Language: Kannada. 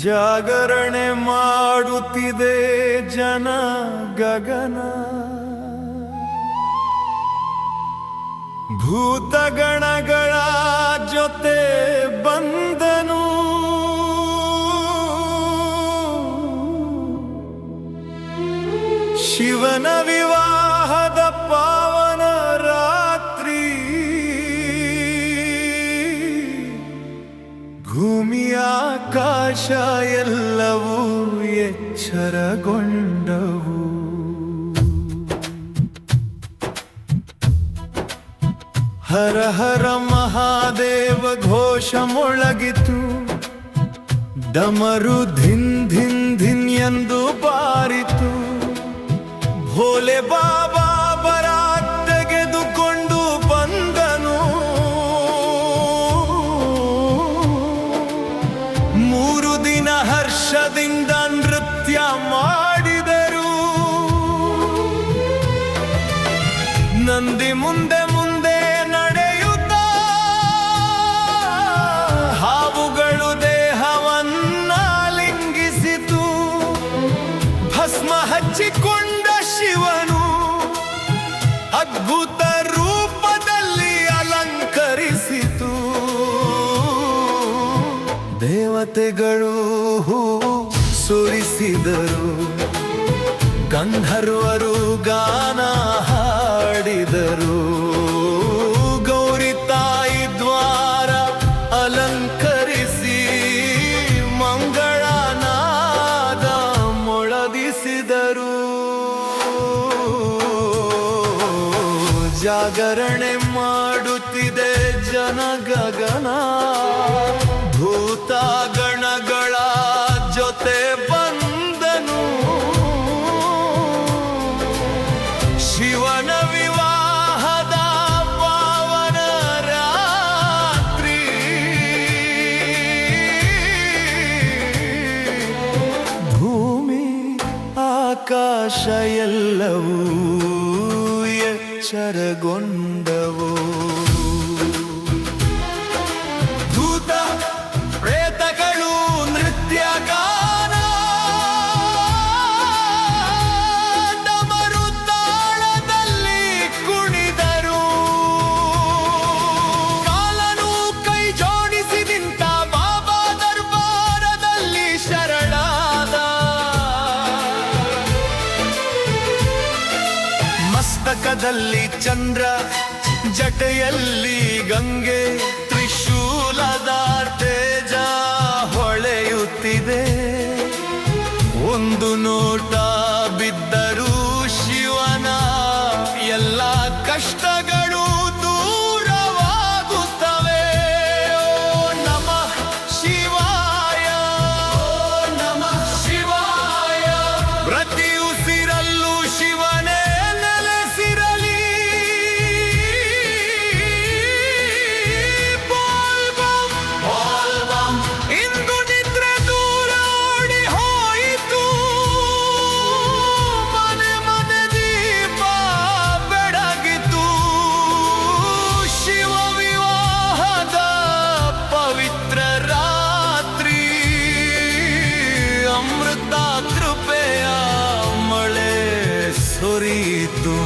ಜಾಗರಣೆ ಮಾಡುತ್ತಿದೆ ಜನ ಗಗನ, ಭೂತಗಣಗಳ ಜೊತೆ ಬಂದನು. ಶಿವನ ವಿವಾಹದ ಪಾವನ ರಾತ್ರಿ, ಭೂಮಿ ಆಕಾಶ ಎಲ್ಲವೂ ಎಚ್ಚರಗೊಂಡವು. ಹರ ಹರ ಮಹಾದೇವ ಘೋಷ ಮೊಳಗಿತು, ಡಮರು ಧಿನ್ ಧಿನ್ ಧಿನ್ ಎಂದು ಬಾರಿತು. ಭೋಲೆ ಬಾಬಾ ಬರಾತ್ ತೆಗೆದುಕೊಂಡು ಬಂದನು. 3 ದಿನ ಹರ್ಷದಿಂದ ನೃತ್ಯ ಮಾಡಿದರು. ನಂದಿ ಮುಂದೆ ಮುಂದೆ ನಡೆಯುತ್ತಾ ಹಾವುಗಳು ದೇಹವನ್ನ ಲಿಂಗಿಸಿತು. ಭಸ್ಮ ಹಚ್ಚಿಕೊಂಡ ಶಿವನು ಅದ್ಭುತ ರೂಪದಲ್ಲಿ ಅಲಂಕರಿಸಿತು. ದೇವತೆಗಳು ಹೂವು ಸುರಿಸಿದರು, ಗಂಧರ್ವರು ಗಾನ ಹಾಡಿದರು. ಗೌರಿ ತಾಯಿ ದ್ವಾರ ಅಲಂಕರಿಸಿ ಮಂಗಳನಾದ ಮೊಳಗಿಸಿದರು. ಜಾಗರಣೆ ಮಾಡುತ್ತಿದೆ ಜನ ಗಗನ, ಭೂತ ಗಣಗಳ ಜೊತೆ ಬಂದನು. ಶಿವನ ವಿವಾಹದ ಪಾವನ ರಾತ್ರಿ, ಭೂಮಿ ಆಕಾಶ ಎಲ್ಲವೂ ಎಚ್ಚರಗೊಂಡವು. ಭೂತ ಪ್ರೇತಗಳು ನೃತ್ಯ ಗಾನ, ಡಮರು ತಾಳದಲ್ಲಿ ಕುಣಿದರು. ಕಾಲನು ಕೈ ಜೋಡಿಸಿ ನಿಂತ ಬಾಬಾ ದರ್ಬಾರದಲ್ಲಿ ಶರಣಾದ. ಮಸ್ತಕದಲ್ಲಿ ಚಂದ್ರ, ಜಟೆಯಲ್ಲಿ ಗಂಗೆ, ತ್ರಿಶೂಲದ ತೇಜ ಹೊಳೆಯುತ್ತಿದೆ. ಒಂದು ನೋಟ ಬಿದ್ದರೂ ಶಿವನ ಎಲ್ಲ ಕಷ್ಟಗಳು ದೂರವಾಗುತ್ತವೆ. ಓ ನಮಃ ಶಿವಾಯ, ಓ ನಮಃ ಶಿವಾಯ. ಪ್ರತಿ ಉಸಿರಲ್ಲೂ ಶಿವನೇ ನೆಲೆಸಿರಲಿ. ಬೋಲ್ ಬಂ, ಬೋಲ್ ಬಂ. ಇಂದು ನಿದ್ರೆ ದೂರ ಓಡಿ ಹೋಯಿತು. ಮನೆ ಮನೆ ದೀಪ ಬೆಳಗಿತು. ಶಿವ ವಿವಾಹದ ಪವಿತ್ರ ರಾತ್ರಿ, ಅಮೃತ ಕೃಪೆಯ ಮಳೆ ಸುರಿಯಿತು.